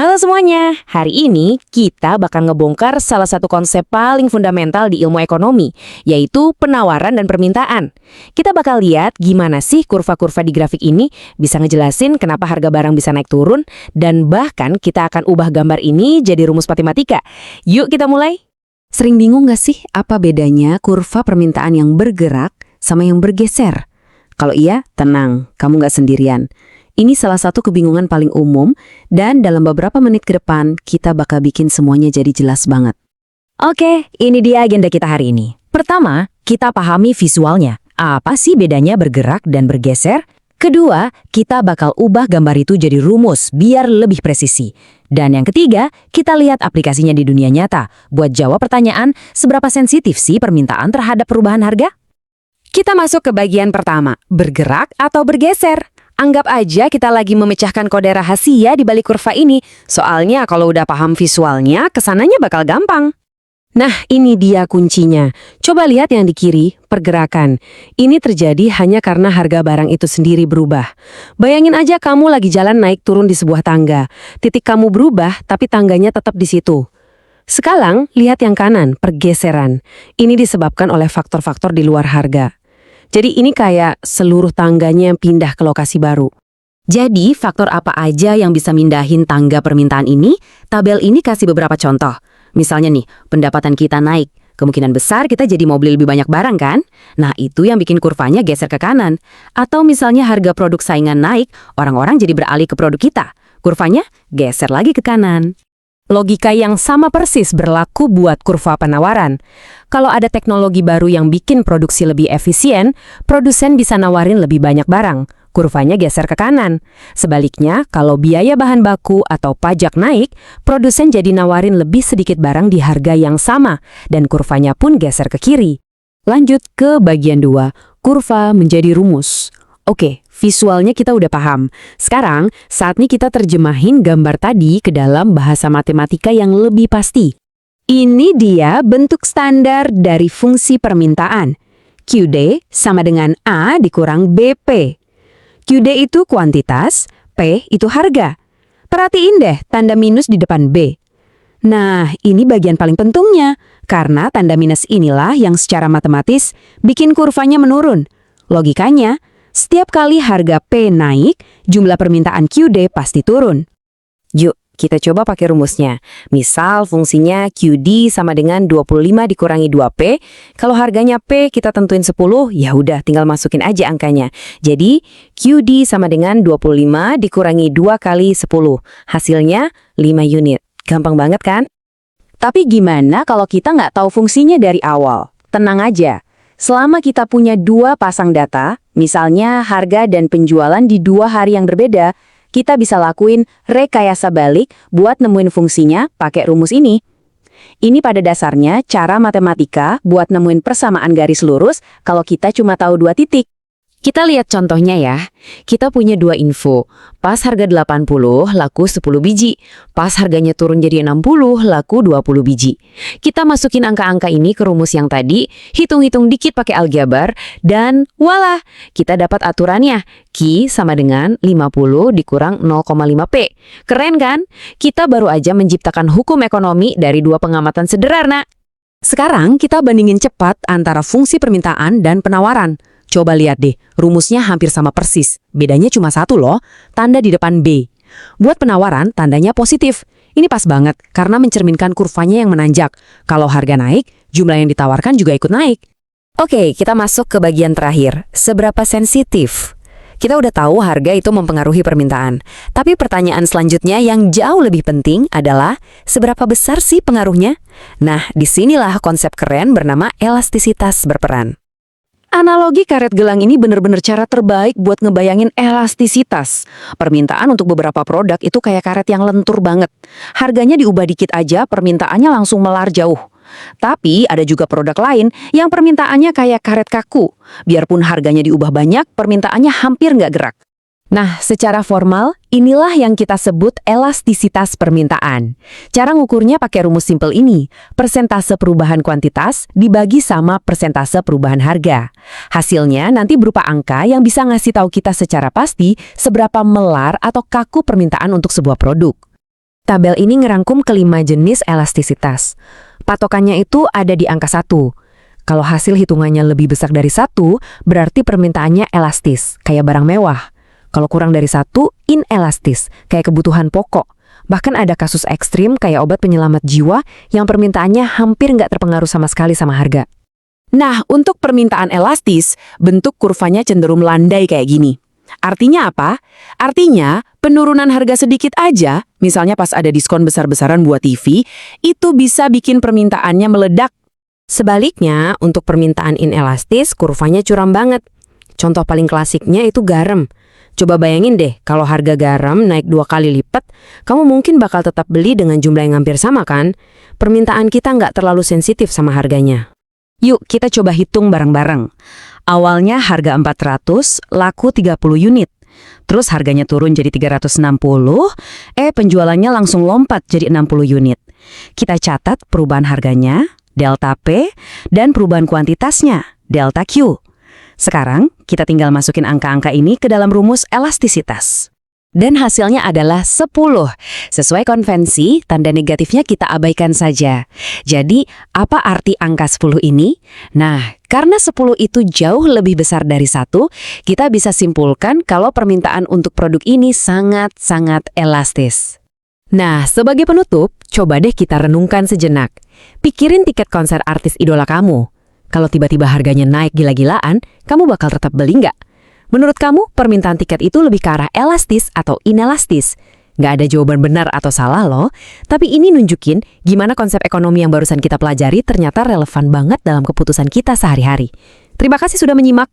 Halo semuanya, hari ini kita bakal ngebongkar salah satu konsep paling fundamental di ilmu ekonomi, yaitu penawaran dan permintaan. Kita bakal lihat gimana sih kurva-kurva di grafik ini bisa ngejelasin kenapa harga barang bisa naik turun, dan bahkan kita akan ubah gambar ini jadi rumus matematika. Yuk kita mulai! Sering bingung gak sih apa bedanya kurva permintaan yang bergerak sama yang bergeser? Kalau iya, tenang, kamu gak sendirian. Ini salah satu kebingungan paling umum, dan dalam beberapa menit ke depan, kita bakal bikin semuanya jadi jelas banget. Oke, ini dia agenda kita hari ini. Pertama, kita pahami visualnya. Apa sih bedanya bergerak dan bergeser? Kedua, kita bakal ubah gambar itu jadi rumus biar lebih presisi. Dan yang ketiga, kita lihat aplikasinya di dunia nyata buat jawab pertanyaan seberapa sensitif sih permintaan terhadap perubahan harga? Kita masuk ke bagian pertama, bergerak atau bergeser. Anggap aja kita lagi memecahkan kode rahasia di balik kurva ini. Soalnya kalau udah paham visualnya, kesananya bakal gampang. Nah, ini dia kuncinya. Coba lihat yang di kiri, pergerakan. Ini terjadi hanya karena harga barang itu sendiri berubah. Bayangin aja kamu lagi jalan naik turun di sebuah tangga. Titik kamu berubah, tapi tangganya tetap di situ. Sekarang, lihat yang kanan, pergeseran. Ini disebabkan oleh faktor-faktor di luar harga. Jadi ini kayak seluruh tangganya yang pindah ke lokasi baru. Jadi faktor apa aja yang bisa mindahin tangga permintaan ini? Tabel ini kasih beberapa contoh. Misalnya nih, pendapatan kita naik. Kemungkinan besar kita jadi mau beli lebih banyak barang kan? Nah itu yang bikin kurvanya geser ke kanan. Atau misalnya harga produk saingan naik, orang-orang jadi beralih ke produk kita. Kurvanya geser lagi ke kanan. Logika yang sama persis berlaku buat kurva penawaran. Kalau ada teknologi baru yang bikin produksi lebih efisien, produsen bisa nawarin lebih banyak barang. Kurvanya geser ke kanan. Sebaliknya, kalau biaya bahan baku atau pajak naik, produsen jadi nawarin lebih sedikit barang di harga yang sama, dan kurvanya pun geser ke kiri. Lanjut ke bagian 2, kurva menjadi rumus. Oke, visualnya kita udah paham. Sekarang, saatnya kita terjemahin gambar tadi ke dalam bahasa matematika yang lebih pasti. Ini dia bentuk standar dari fungsi permintaan. QD sama dengan A dikurang BP. QD itu kuantitas, P itu harga. Perhatiin deh tanda minus di depan B. Nah, ini bagian paling pentingnya, karena tanda minus inilah yang secara matematis bikin kurvanya menurun. Logikanya, setiap kali harga P naik, jumlah permintaan QD pasti turun. Yuk, kita coba pakai rumusnya. Misal fungsinya QD sama dengan 25 dikurangi 2P. Kalau harganya P kita tentuin 10, ya udah tinggal masukin aja angkanya. Jadi, QD sama dengan 25 dikurangi 2 kali 10. Hasilnya 5 unit. Gampang banget kan? Tapi gimana kalau kita nggak tahu fungsinya dari awal? Tenang aja. Selama kita punya 2 pasang data, misalnya harga dan penjualan di 2 hari yang berbeda, kita bisa lakuin rekayasa balik buat nemuin fungsinya pakai rumus ini. Ini pada dasarnya cara matematika buat nemuin persamaan garis lurus kalau kita cuma tahu 2 titik. Kita lihat contohnya ya. Kita punya 2 info. Pas harga 80 laku 10 biji. Pas harganya turun jadi 60 laku 20 biji. Kita masukin angka-angka ini ke rumus yang tadi, hitung-hitung dikit pakai aljabar, dan voila, kita dapat aturannya. Q sama dengan 50 dikurang 0,5P. Keren kan? Kita baru aja menciptakan hukum ekonomi dari 2 pengamatan sederhana. Sekarang kita bandingin cepat antara fungsi permintaan dan penawaran. Coba lihat deh, rumusnya hampir sama persis. Bedanya cuma satu loh, tanda di depan B. Buat penawaran, tandanya positif. Ini pas banget, karena mencerminkan kurvanya yang menanjak. Kalau harga naik, jumlah yang ditawarkan juga ikut naik. Oke, kita masuk ke bagian terakhir. Seberapa sensitif? Kita udah tahu harga itu mempengaruhi permintaan. Tapi pertanyaan selanjutnya yang jauh lebih penting adalah, seberapa besar sih pengaruhnya? Nah, disinilah konsep keren bernama elastisitas berperan. Analogi karet gelang ini bener-bener cara terbaik buat ngebayangin elastisitas. Permintaan untuk beberapa produk itu kayak karet yang lentur banget. Harganya diubah dikit aja, permintaannya langsung melar jauh. Tapi ada juga produk lain yang permintaannya kayak karet kaku. Biarpun harganya diubah banyak, permintaannya hampir nggak gerak. Nah, secara formal, inilah yang kita sebut elastisitas permintaan. Cara ngukurnya pakai rumus simpel ini. Persentase perubahan kuantitas dibagi sama persentase perubahan harga. Hasilnya nanti berupa angka yang bisa ngasih tahu kita secara pasti seberapa melar atau kaku permintaan untuk sebuah produk. Tabel ini ngerangkum kelima jenis elastisitas. Patokannya itu ada di angka 1. Kalau hasil hitungannya lebih besar dari 1, berarti permintaannya elastis, kayak barang mewah. Kalau kurang dari 1, inelastis, kayak kebutuhan pokok. Bahkan ada kasus ekstrim kayak obat penyelamat jiwa yang permintaannya hampir nggak terpengaruh sama sekali sama harga. Nah, untuk permintaan elastis, bentuk kurvanya cenderung landai kayak gini. Artinya apa? Artinya, penurunan harga sedikit aja, misalnya pas ada diskon besar-besaran buat TV, itu bisa bikin permintaannya meledak. Sebaliknya, untuk permintaan inelastis, kurvanya curam banget. Contoh paling klasiknya itu garam. Coba bayangin deh, kalau harga garam naik 2 kali lipat, kamu mungkin bakal tetap beli dengan jumlah yang hampir sama kan? Permintaan kita nggak terlalu sensitif sama harganya. Yuk, kita coba hitung bareng-bareng. Awalnya harga 400, laku 30 unit. Terus harganya turun jadi 360, penjualannya langsung lompat jadi 60 unit. Kita catat perubahan harganya, delta P, dan perubahan kuantitasnya, delta Q. Sekarang, kita tinggal masukin angka-angka ini ke dalam rumus elastisitas. Dan hasilnya adalah 10. Sesuai konvensi, tanda negatifnya kita abaikan saja. Jadi, apa arti angka 10 ini? Nah, karena 10 itu jauh lebih besar dari 1, kita bisa simpulkan kalau permintaan untuk produk ini sangat-sangat elastis. Nah, sebagai penutup, coba deh kita renungkan sejenak. Pikirin tiket konser artis idola kamu. Kalau tiba-tiba harganya naik gila-gilaan, kamu bakal tetap beli nggak? Menurut kamu, permintaan tiket itu lebih ke arah elastis atau inelastis? Nggak ada jawaban benar atau salah loh, tapi ini nunjukin gimana konsep ekonomi yang barusan kita pelajari ternyata relevan banget dalam keputusan kita sehari-hari. Terima kasih sudah menyimak.